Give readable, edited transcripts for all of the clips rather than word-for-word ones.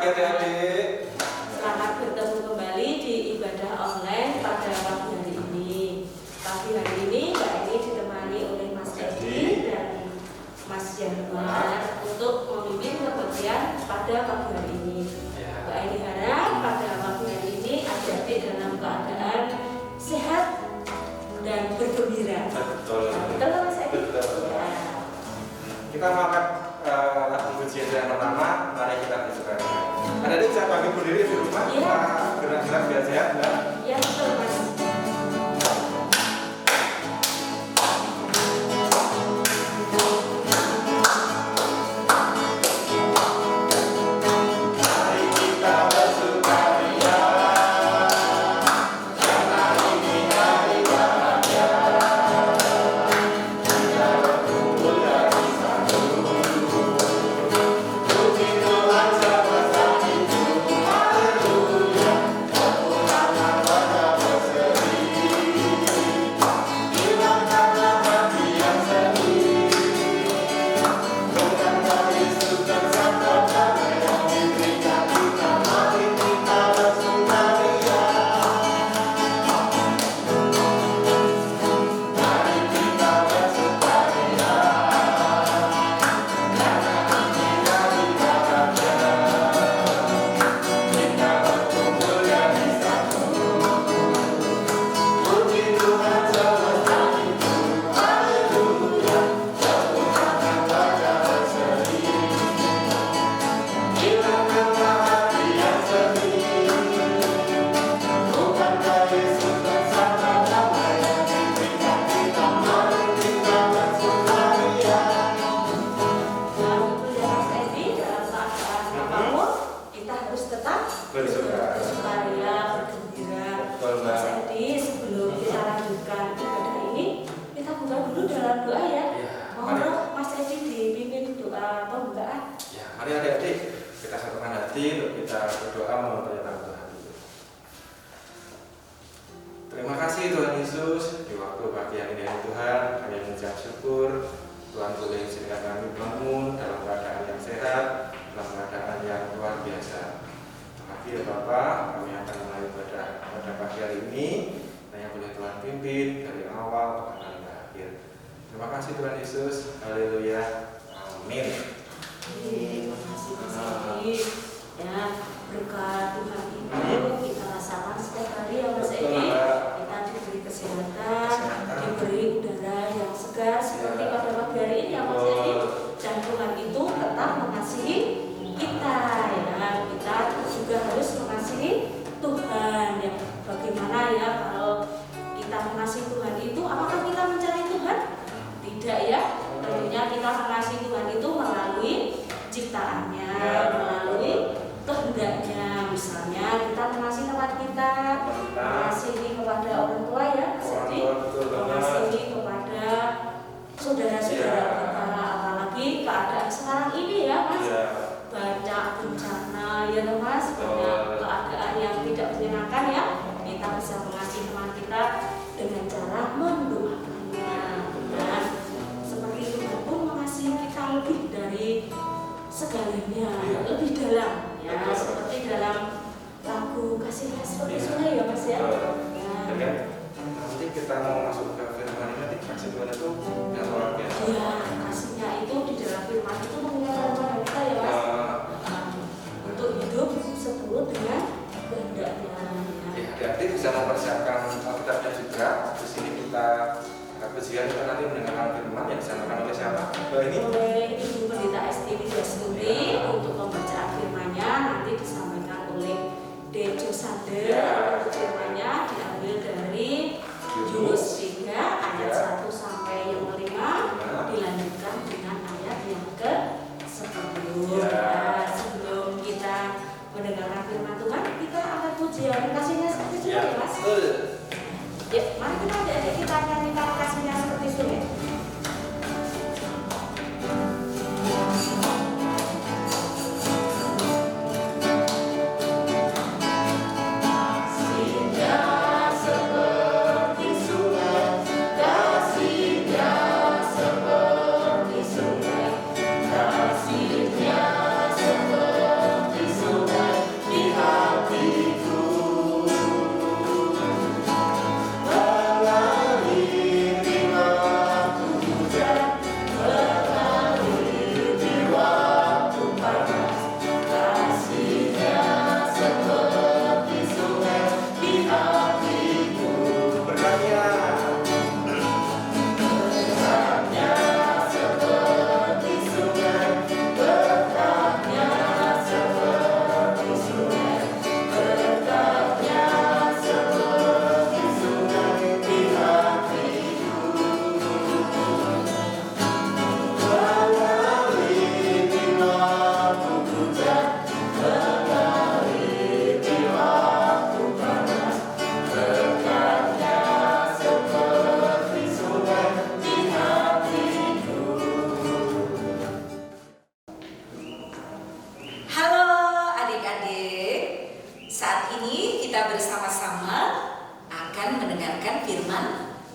adik-adik. Selamat bertemu kembali di ibadah online pada pagi hari ini. Pagi hari ini Mbak Eni ditemani oleh Mas Edi dan Mas Januar untuk memimpin kebagian pada pagi hari ini. Mbak Eni harap pada pagi hari ini adik-adik dalam keadaan sehat dan bergembira. Betul. Betul Mas Edi? Betul. Ya. Kita mau angkat lagu pujian yang pertama, mari kita bersukaria. Adik-adik bisa bagi berdiri di rumah, Iya. kita gerak-gerak biar sehat, Mbak. Ya betul Mas. Mari adik-adik, kita satukan hati untuk kita berdoa memuliakan Tuhan. Terima kasih Tuhan Yesus, di waktu pagi yang indah Tuhan, kami mengucap syukur Tuhan boleh izinkan kami bangun dalam keadaan yang sehat, dalam keadaan yang luar biasa. Terima kasih ya Bapak, kami akan mulai ibadah pada pagi hari ini, dan yang boleh Tuhan pimpin dari awal bahkan akhir. Terima kasih Tuhan Yesus, haleluya, amin. Terima kasih Mas Edi. Ya, berkat Tuhan itu kita rasakan setiap hari ya Mas Edi. Kita diberi kesehatan, diberi udara yang segar seperti pada pagi hari ini ya Mas Edi. Dan Tuhan itu tetap mengasihi kita ya. Kita juga harus mengasihi Tuhan ya. Bagaimana ya kalau kita mengasihi Tuhan itu, apakah kita mencari Tuhan? Tidak ya. Tentunya kita mengasihi Tuhan itu melalui ciptaannya, melalui kehendaknya. Misalnya kita mengasihi tempat kita, mengasihi kepada orang tua ya, mengasihi kepada saudara-saudara kita, apalagi keadaan sekarang ini ya Mas, banyak bencana ya Mas, banyak keadaan yang tidak menyenangkan ya. Kita bisa mengasihi teman kita dengan cara mendoakannya. Dan seperti Tuhan pun mengasihi kita lebih dari segalanya, lebih dalam ya, seperti dalam lagu Kasihnya Seperti Sungai ya Mas ya. Dan nanti kita mau masuk ke firman ini, nanti kasih Tuhan itu yang luar biasa. Ya, kasihnya itu di dalam firman itu mengingatkan kepada kita ya Mas, untuk hidup seturut dengan kehendaknya. Adik-adik bisa mempersiapkan Alkitabnya juga. Di sini kita pujian kita nanti mendengarkan firman yang disampaikan oleh siapa? Oleh Ibu Pendeta Esti Widyasmudi untuk pembacaan firman-Nya nanti disampaikan oleh Dejo Sander. Firman-Nya diambil dari Yunus 3 ayat 1 sampai yang 5, dilanjutkan dengan ayat yang ke-10. Sebelum kita mendengarkan firman Tuhan, kita akan pujian Kasihnya Seperti Sungai Mas. Ya, mari kita adik-adik kita nyanyikan Kasihnya Seperti Sungai. Kasihnya seperti sungai, kasih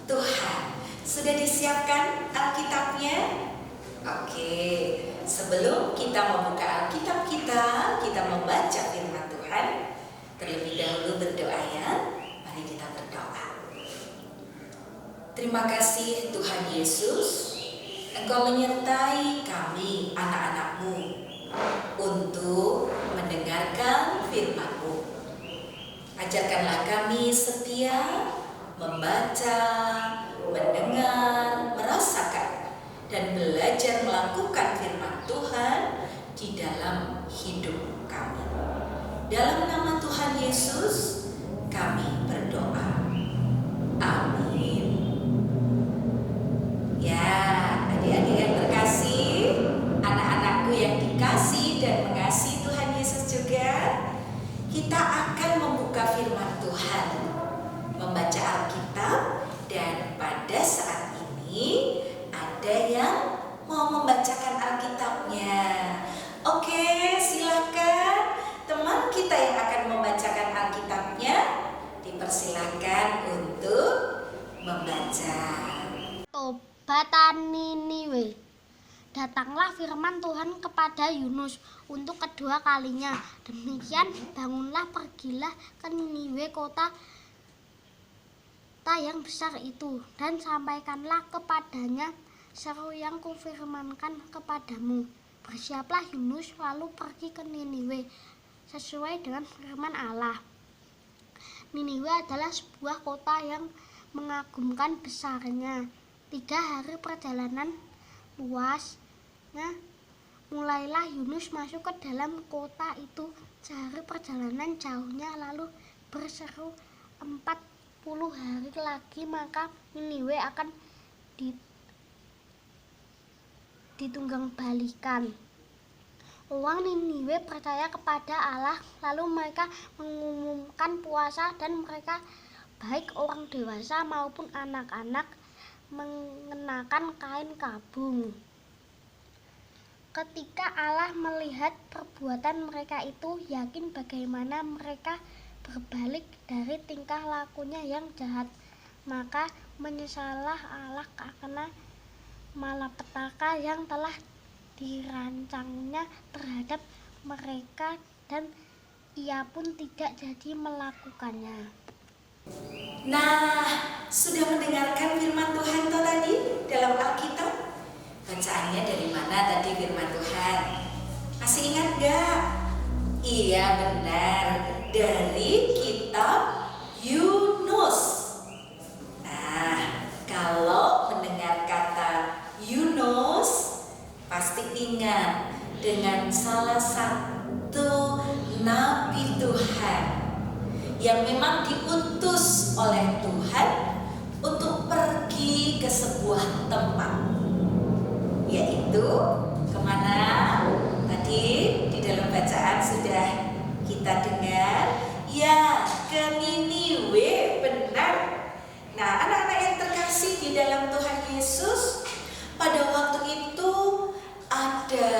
Tuhan. Sudah disiapkan Alkitabnya? Oke, sebelum kita membuka Alkitab kita membaca firman Tuhan, terlebih dahulu berdoa ya. Mari kita berdoa. Terima kasih Tuhan Yesus, Engkau menyertai kami anak-anak-Mu untuk mendengarkan firman-Mu. Ajarkanlah kami setia membaca, mendengar, merasakan, dan belajar melakukan firman Tuhan di dalam hidup kami. Dalam nama Tuhan Yesus kami berdoa. Amin. Ya, adik-adik yang terkasih, anak-anakku yang dikasih dan mengasihi Tuhan Yesus juga, kita akan membuka firman Tuhan, membaca Alkitab, dan pada saat ini ada yang mau membacakan Alkitabnya. Oke, silakan teman kita yang akan membacakan Alkitabnya, dipersilakan untuk membaca. Tobatan Niniwe. Datanglah firman Tuhan kepada Yunus untuk kedua kalinya. Demikian bangunlah, pergilah ke Niniwe, kota yang besar itu, dan sampaikanlah kepadanya seru yang kufirmankan kepadamu. Bersiaplah Yunus lalu pergi ke Niniwe sesuai dengan firman Allah. Niniwe adalah sebuah kota yang mengagumkan besarnya. 3 hari perjalanan luasnya. Mulailah Yunus masuk ke dalam kota itu. Sehari perjalanan jauhnya, lalu berseru 40 hari lagi, maka Niniwe akan ditunggang balikan. Orang Niniwe percaya kepada Allah, lalu mereka mengumumkan puasa, dan mereka, baik orang dewasa maupun anak-anak, mengenakan kain kabung. Ketika Allah melihat perbuatan mereka itu, yakin bagaimana mereka berbalik dari tingkah lakunya yang jahat, maka menyesallah Allah karena malapetaka yang telah dirancangnya terhadap mereka, dan ia pun tidak jadi melakukannya. Nah, sudah mendengarkan firman Tuhan tadi dalam Alkitab? Bacaannya dari mana tadi firman Tuhan? Masih ingat gak? Iya, benar, dari kitab Yunus. Nah, kalau mendengar kata Yunus, pasti ingat dengan salah satu nabi Tuhan yang memang diutus oleh Tuhan untuk pergi ke sebuah tempat, yaitu kemana? Tadi di dalam bacaan sudah kita dengar, ya, ke Niniwe, benar. Nah, anak-anak yang terkasih di dalam Tuhan Yesus, pada waktu itu ada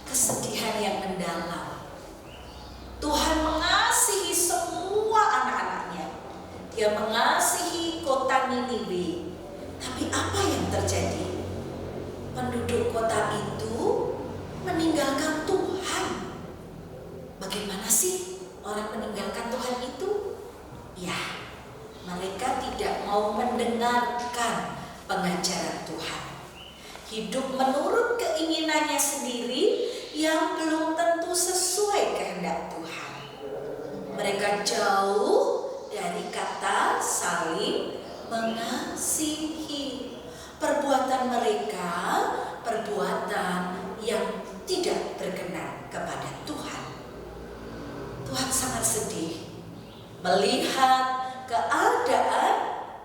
kesedihan yang mendalam. Tuhan mengasihi semua anak-anaknya. Dia mengasihi kota Niniwe. Tapi apa yang terjadi? Penduduk kota itu meninggalkan Tuhan. Bagaimana sih orang meninggalkan Tuhan itu? Ya, mereka tidak mau mendengarkan pengajaran Tuhan. Hidup menurut keinginannya sendiri yang belum tentu sesuai kehendak Tuhan. Mereka jauh dari kata saling mengasihi. Perbuatan mereka perbuatan yang tidak berkenan kepada Tuhan. Tuhan sangat sedih melihat keadaan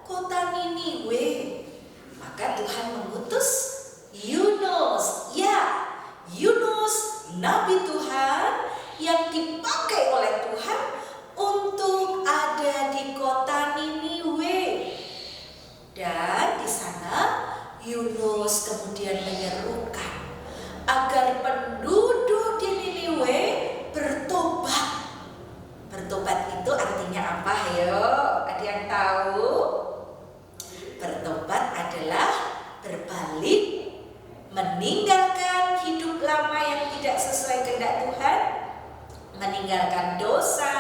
kota Niniwe. Maka Tuhan mengutus Yunus, ya, Yunus, nabi Tuhan yang dipakai oleh Tuhan untuk ada di kota Niniwe. Dan di sana Yunus kemudian menyerukan agar penduduk di Niniwe bertobat. Bertobat itu artinya apa? Ayo, ada yang tahu? meninggalkan hidup lama yang tidak sesuai kehendak Tuhan, meninggalkan dosa,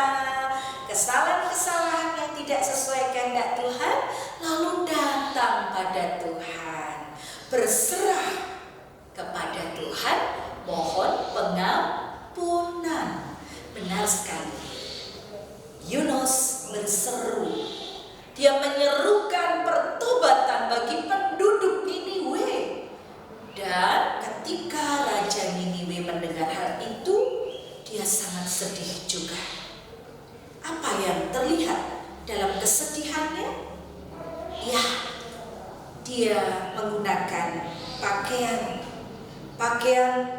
kesalahan-kesalahan yang tidak sesuai kehendak Tuhan, lalu datang pada Tuhan, berserah kepada Tuhan, mohon pengampunan. Benar sekali. Yunus berseru, dia menyerukan pertobatan bagi penduduk Niniwe. Dan ketika Raja Niniwe mendengar hal itu, dia sangat sedih juga. Apa yang terlihat dalam kesedihannya? Ya, dia menggunakan pakaian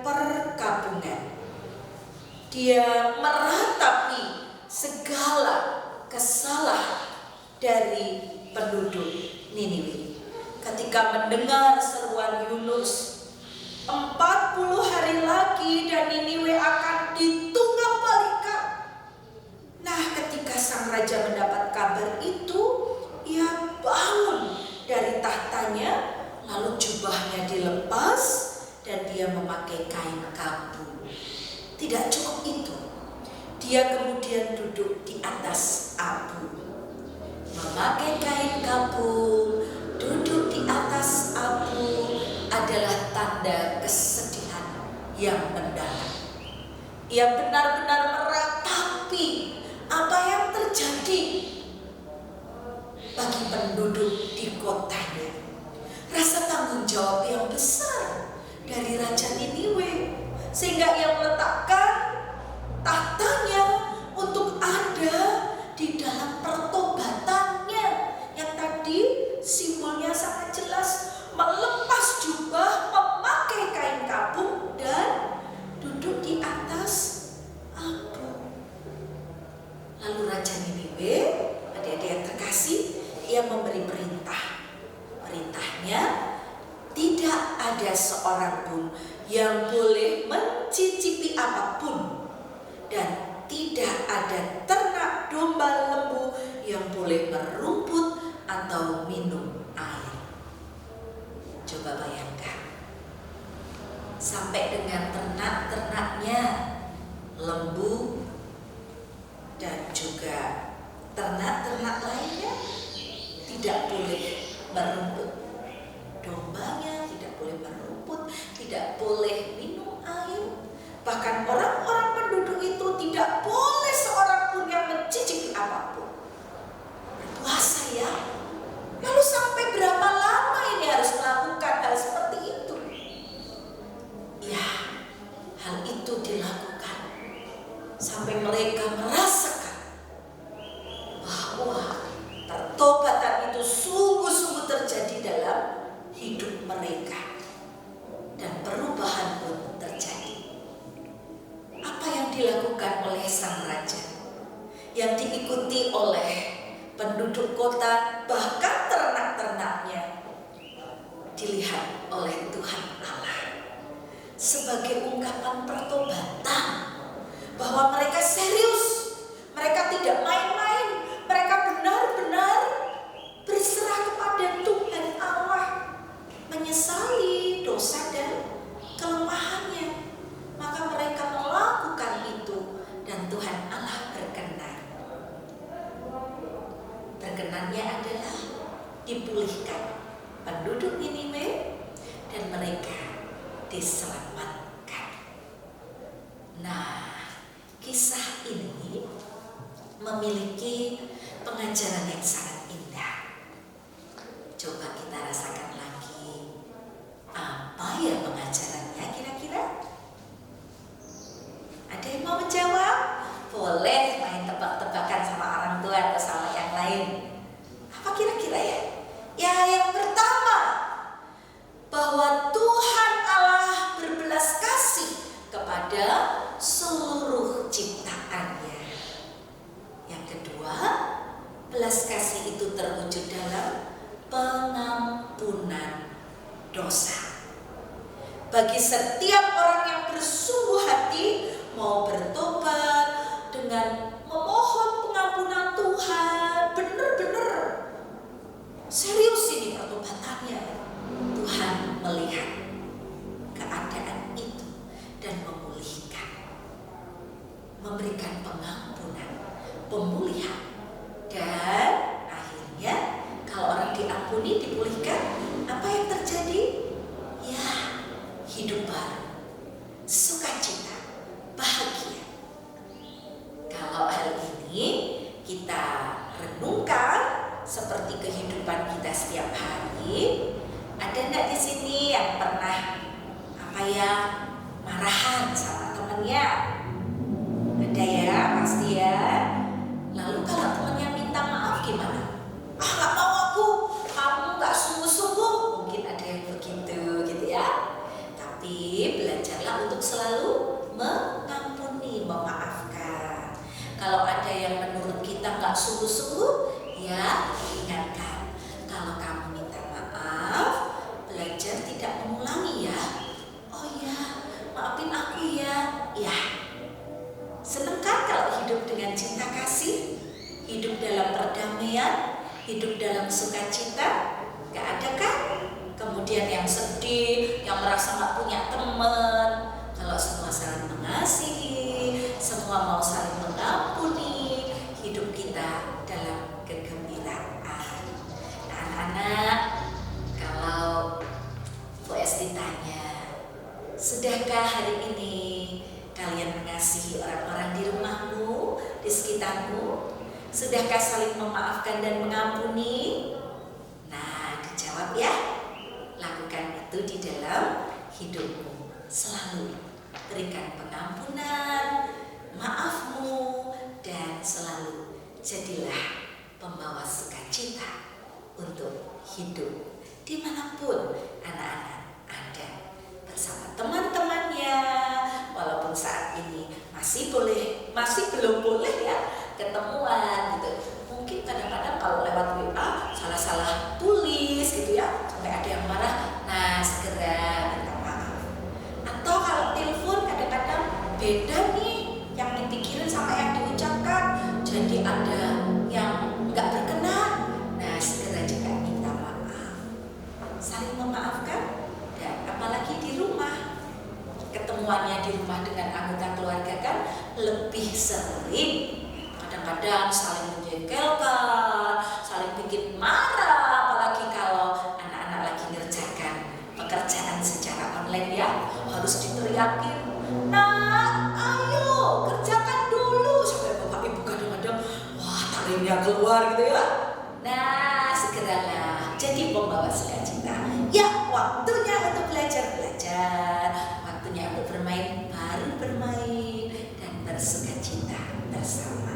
perkabungan. Dia meratapi segala kesalahan dari penduduk Niniwe. Ketika mendengar seruan Yunus, 40 hari lagi dan Niniwe akan ditunggang-balikan. Nah, ketika sang raja mendapat kabar itu, ia bangun dari tahtanya, lalu jubahnya dilepas dan dia memakai kain kabung. Tidak cukup itu, dia kemudian duduk di atas abu. Memakai kain kabung, duduk di atas abu adalah tanda kesedihan yang mendalam. Ia benar-benar meratapi apa yang terjadi bagi penduduk di kotanya. Rasa tanggung jawab yang besar dari Raja Niniwe, sehingga ia meletakkan tahtanya untuk ada di dalam pertobatannya yang tadi simbolnya sangat jelas, melepas jubah, memakai kain kabung dan duduk di atas abu. Lalu Raja Niniwe, adik-adik yang terkasih, ia memberi perintah. Perintahnya, tidak ada seorang pun yang boleh mencicipi apapun, dan tidak ada ternak domba lembu yang boleh merumput atau minum air. Coba bayangkan, sampai dengan ternak-ternaknya, lembu dan juga ternak-ternak lainnya tidak boleh merumput. Dombanya tidak boleh merumput, tidak boleh minum air. Bahkan orang-orang penduduk itu tidak boleh seorang pun yang mencicipi apapun. Berpuasa ya. Lalu sampai berapa lama ini harus melakukan hal seperti itu? Ya, hal itu dilakukan sampai mereka merasakan bahwa pertobatan itu sungguh-sungguh terjadi dalam hidup mereka, dan perubahan pun terjadi. Apa yang dilakukan oleh sang raja, yang diikuti oleh penduduk kota, bahkan ternak-ternaknya, dilihat oleh Tuhan Allah sebagai ungkapan pertobatan, bahwa mereka serius, mereka tidak main-main, mereka benar-benar berserah kepada Tuhan Allah, menyesali dosa dan kelemahannya. Maka mereka melakukan itu dan Tuhan Allah berkenan. Berkenannya adalah dipulihkan penduduk Niniwe dan mereka diselamatkan. Nah, kisah ini memiliki pengajaran yang sangat indah. Coba kita rasakan lagi. Apa ya pengajarannya kira-kira? Ada yang mau menjawab? Boleh main tebak-tebakan sama orang tua atau sama yang lain. Apa kira-kira ya? Ya, yang pertama, bahwa Tuhan Allah berbelas kasih kepada seluruh ciptaannya. Yang kedua, belas kasih itu terwujud dalam pengampunan dosa. Bagi setiap orang yang bersungguh hati mau bertobat dengan memohon pengampunan Tuhan, benar-benar serius ini pertobatannya, Tuhan melihat ke pemulihan. Dan akhirnya kalau orang diampuni, dipulihkan, apa yang terjadi? Ya, hidup baru, sukacita, bahagia. Kalau hal ini kita renungkan seperti kehidupan kita setiap hari, ada enggak di sini yang pernah marahan sama temannya? Ada ya, pasti ya. Lalu kalau temannya minta maaf gimana? Nggak mau aku, kamu nggak sungguh-sungguh. Mungkin ada yang begitu gitu ya. Tapi belajarlah untuk selalu mengampuni, memaafkan. Kalau ada yang menurut kita nggak sungguh-sungguh, ya ingatkan. Kalau kamu minta maaf, belajar tidak mengulangi ya. Oh ya, maafin aku ya. Ya, seneng kan kalau hidup dengan cinta kasih, hidup dalam perdamaian, hidup dalam sukacita? Gak ada kan? Kemudian yang sedih, yang merasa gak punya teman. Kalau semua saling mengasihi, semua mau saling mengampuni, hidup kita dalam kegembiraan. Nah, anak-anak, kalau Bu Esti tanya, sudahkah hari ini kalian mengasihi orang-orang di rumahmu, di sekitarmu? Sudahkah saling memaafkan dan mengampuni? Nah, dijawab ya. Lakukan itu di dalam hidupmu. Selalu berikan pengampunan, maafmu, dan selalu jadilah pembawa sukacita untuk hidup dimanapun anak-anak ada, bersama teman-temannya. Walaupun saat ini masih belum boleh ya ketemuan gitu. Mungkin kadang-kadang kalau lewat WA salah-salah tulis gitu ya, sampai ada yang marah. Nah, segera minta maaf. Atau kalau telepon kadang-kadang beda nih yang dipikirin sama yang diucapkan, jadi ada yang nggak berkenan. Nah, segera juga minta maaf. Saling memaafkan. Dan apalagi di rumah, ketemuannya di rumah dengan anggota keluarga kan lebih sering. Kadang-kadang saling menjengkelkan, saling bikin marah, apalagi kalau anak-anak lagi ngerjakan pekerjaan secara online ya, harus diteriakin, "Nah, ayo kerjakan dulu," sampai bapak ibu kadang-kadang wah taringnya keluar gitu ya. Nah, segeralah jadi pembawa sukacita. Ya, waktunya untuk belajar, waktunya untuk bermain, baru bermain dan bersukacita bersama.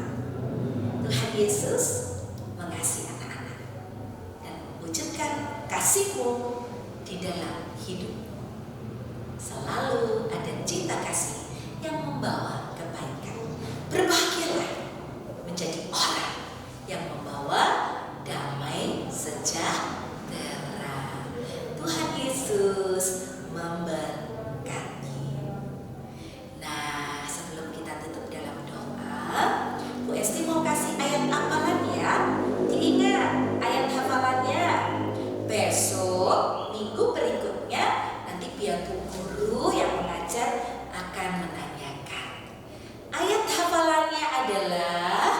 Tuhan Yesus mengasihi anak-anak dan mewujudkan kasih-Mu di dalam hidup. Selalu ada cinta kasih yang membawa kebaikan. Berbahagialah menjadi orang yang membawa damai sejahtera. Tuhan Yesus memberkati. Nah, sebelum kita tutup dalam doa, Bu Esti mau kasih ayat hafalan ya. Diingat ayat hafalannya. Besok minggu berikutnya nanti biar Bu Guru yang mengajar akan menanyakan. Ayat hafalannya adalah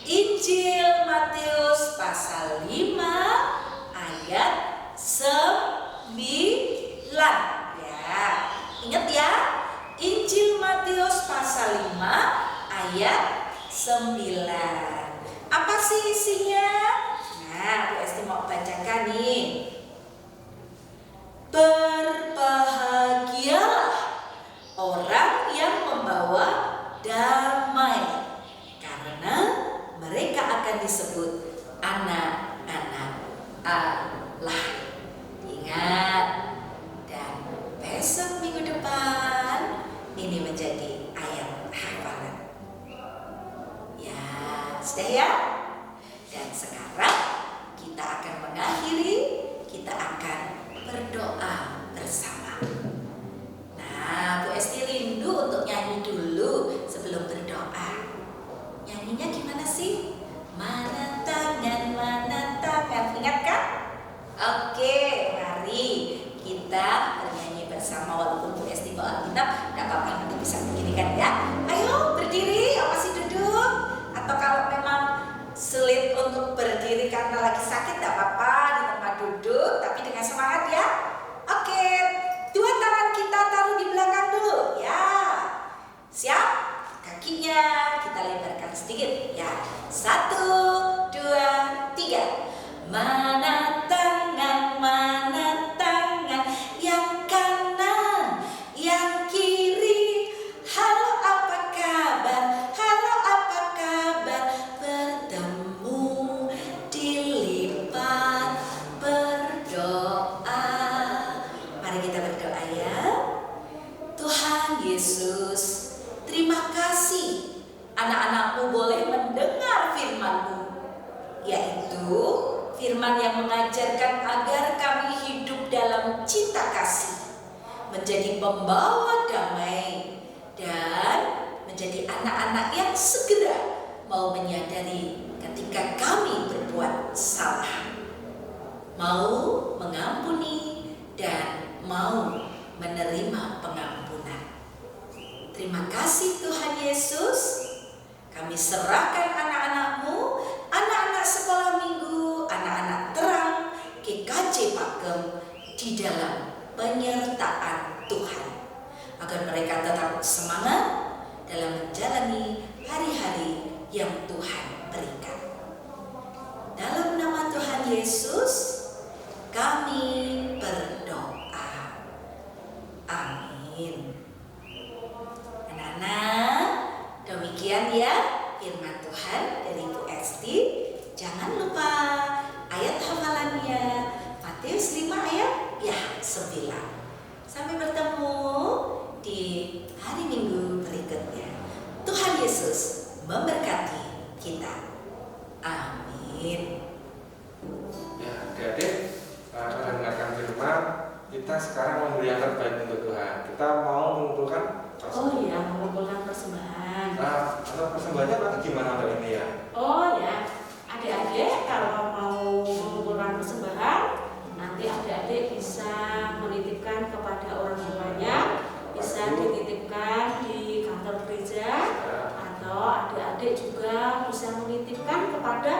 Injil Matius pasal 5 ayat 9 ya. Ingat ya, Injil Matius pasal 5 ayat 9. Apa sih isinya? Nah, Bu Esti mau bacakan nih. Berbahagialah orang yang membawa damai, karena mereka akan disebut anak-anak Allah. Ingat, dan besok minggu depan ini menjadi ayat hafalan. Ya, sudah ya? Dan sekarang kita akan mengakhiri, kita akan berdoa bersama. Nah, Bu Esti rindu untuk nyanyi dulu sebelum berdoa. Nyanyinya gimana sih? Mana tangan, ingat kan? Oke, mari kita bernyanyi bersama. Walaupun Bu Esti bawa kitab, gak apa-apa, nanti bisa begini kan ya. Ayo berdiri, apa sih duduk? Atau kalau anak-anakmu boleh mendengar firman-Mu, yaitu firman yang mengajarkan agar kami hidup dalam cinta kasih, menjadi pembawa damai, dan menjadi anak-anak yang segera mau menyadari ketika kami berbuat salah, mau mengampuni dan mau menerima pengampunan. Terima kasih Tuhan Yesus. Kami serahkan anak-anak-Mu, anak-anak sekolah minggu, anak-anak terang, GKJ Pakem di dalam penyertaan Tuhan, agar mereka tetap semangat dalam menjalani hari-hari yang Tuhan berikan. Dalam nama Tuhan Yesus kami berdoa. Amin. Anak-anak, demikian ya firman Tuhan dari Bu Esti. Jangan lupa ayat hafalannya Matius 5 ayat 9. Sampai bertemu di hari Minggu berikutnya. Tuhan Yesus memberkati kita. Amin. Ya, adik-adik, mendengarkan firman, kita sekarang memberi yang terbaik untuk Tuhan. Kita mau mengumpulkan Oh iya, mengumpulkan persembahan. Nah, atau persembahannya nanti gimana Mbak ini ya? Oh ya, adik-adik kalau mau mengumpulkan persembahan, nanti adik-adik bisa menitipkan kepada orang tuanya, bisa dititipkan di kantor gereja, atau adik-adik juga bisa menitipkan kepada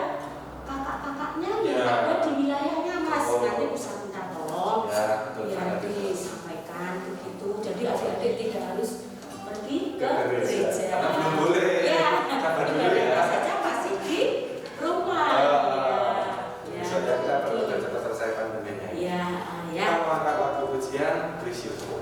kakak-kakaknya yang Ya. ada di wilayahnya, Mas. Oh. Nanti bisa minta tolong Ya, betul biar sekali. disampaikan begitu. Jadi adik-adik tidak harus pergi ke Gereja. gereja. Karena belum boleh. Ya, Sabar dulu ibadah ya. saja masih di rumah. Ya, Besok ya kita betul. perlu cepat selesai pandeminya. Ya, ya. Kita mau angkat waktu pujian, bersyukur.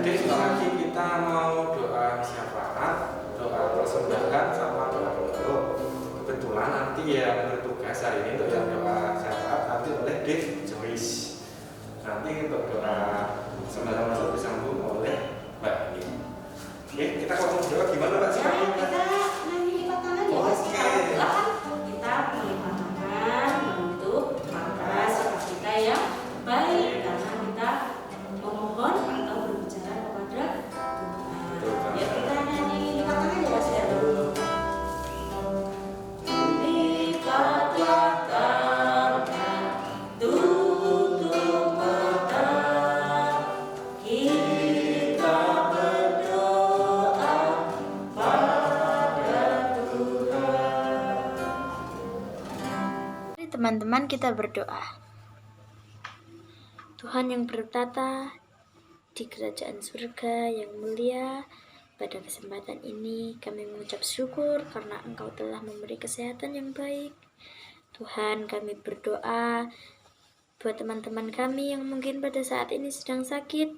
Jadi sebentar lagi kita mau doa syafaat, doa persembahan sama doa penutup. Kebetulan nanti yang bertugas hari ini untuk yang doa syafaat nanti oleh Dave Joyce. Nanti untuk doa sembahyang penutup disambung oleh Mbak Ini. Oke, kita kalau mau doa gimana Mbak? Ya, Silakan, Mbak. kita nyanyi lipat tangan ya, Mas. Oke. Kalau silakan kita melipat tangan untuk mata sikap kita yang baik, karena kita memohon atau berbicara kepada Tuhan. Ya, kita nyanyi lipat tangan ya, Mas ya. Lipatlah tangan, tutup mata, kita berdoa pada Tuhan. Mari teman-teman kita berdoa. Tuhan yang bertata di kerajaan surga yang mulia, pada kesempatan ini kami mengucap syukur karena Engkau telah memberi kesehatan yang baik. Tuhan, kami berdoa buat teman-teman kami yang mungkin pada saat ini sedang sakit.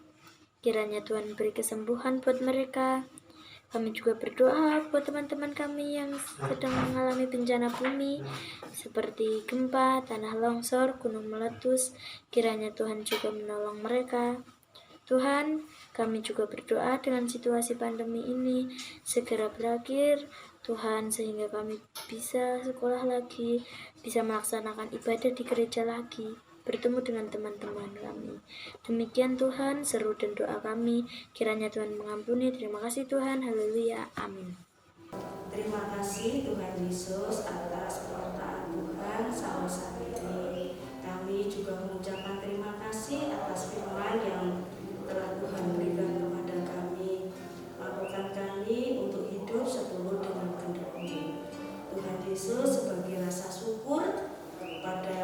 Kiranya Tuhan beri kesembuhan buat mereka. Kami juga berdoa buat teman-teman kami yang sedang mengalami bencana bumi seperti gempa, tanah longsor, gunung meletus. Kiranya Tuhan juga menolong mereka. Tuhan, kami juga berdoa dengan situasi pandemi ini segera berakhir, Tuhan, sehingga kami bisa sekolah lagi, bisa melaksanakan ibadah di gereja lagi, bertemu dengan teman-teman kami. Demikian Tuhan, seru dan doa kami. Kiranya Tuhan mengampuni. Terima kasih Tuhan. Haleluya. Amin. Terima kasih Tuhan Yesus atas perkataan Tuhan sama saat ini. Kami juga mengucapkan terima kasih atas firman yang telah Tuhan berikan kepada kami. Mampukan kami untuk hidup seturut dengan kehendak-Mu. Tuhan Yesus, sebagai rasa syukur pada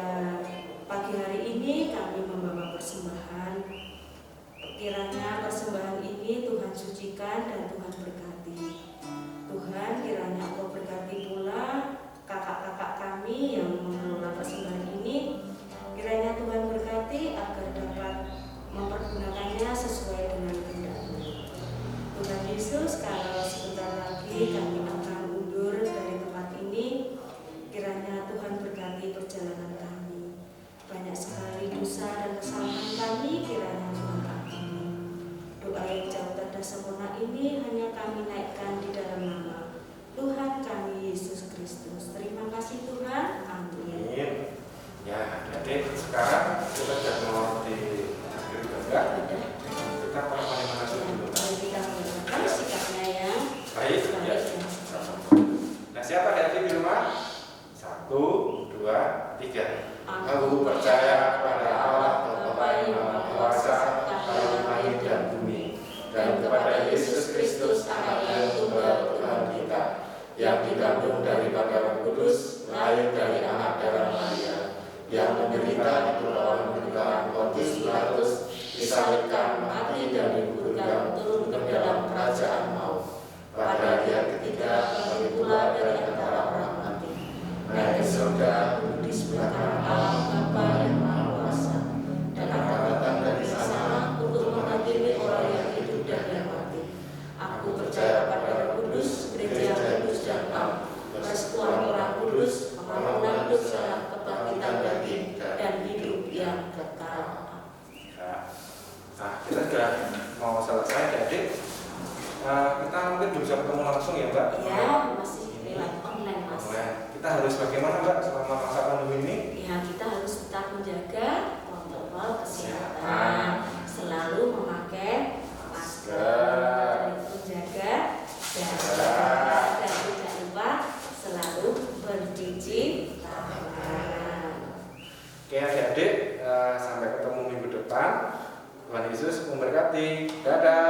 pagi hari ini kami membawa persembahan. Kiranya persembahan ini Tuhan sucikan dan Tuhan berkati. Tuhan, kiranya Engkau berkati pula kakak-kakak kami yang mengelola persembahan ini. Kiranya Tuhan berkati agar dapat mempergunakannya sesuai dengan kehendak-Mu. Tuhan Yesus, kalau sebentar lagi kami akan undur dari tempat ini, kiranya Tuhan berkati perjalanan kami. Banyak sekali dosa dan kesalahan kami, kiranya Tuhan ampuni. Doa yang jauh tanda sempurna ini hanya kami naikkan di dalam nama Tuhan kami Yesus Kristus. Terima kasih Tuhan. Amin. Amin. Ya, jadi sekarang kita sudah mau di akhir ibadah. Kita pernah masuk dulu. Mari kita melakukan sikapnya yang Baik, ya. Nah, siapa dari di rumah? 1, 2, 3. Aku percaya kepada Allah Bapa yang Maha Kuasa, Bapa langit dan bumi, dan kepada Yesus Kristus, Anak yang tunggal Tuhan kita, yang dikandung daripada Roh Kudus, lahir dari anak darah Maria, yang menderita di bawah pemerintahan Pontius Pilatus, disalibkan, mati dan dikuburkan, turun ke dalam kerajaan maut. Pada hari yang ketiga, bangkit pula dari antara orang mati. Naik ke surga, duduk di sebelah kanan Allah Bapa yang Maha Kuasa, dan akan datang dari sana untuk menghakimi orang yang hidup dan yang mati. Aku percaya pada Roh Kudus, gereja kudus dan am, persekutuan orang kudus, pengampunan dosa, kebangkitan daging, dan hidup yang kekal. Nah, kita sudah mau selesai, jadi kita mungkin belum bisa ketemu langsung ya Mbak? Ya, masih lewat online Mas. Kita harus bagaimana Mbak selama masa pandemi ini? Ya, kita harus tetap menjaga protokol kesehatan, selalu memakai masker, menjaga jarak, dan tidak lupa selalu bercuci tangan. Oke adik-adik, sampai ketemu minggu depan. Tuhan Yesus memberkati. Dadah.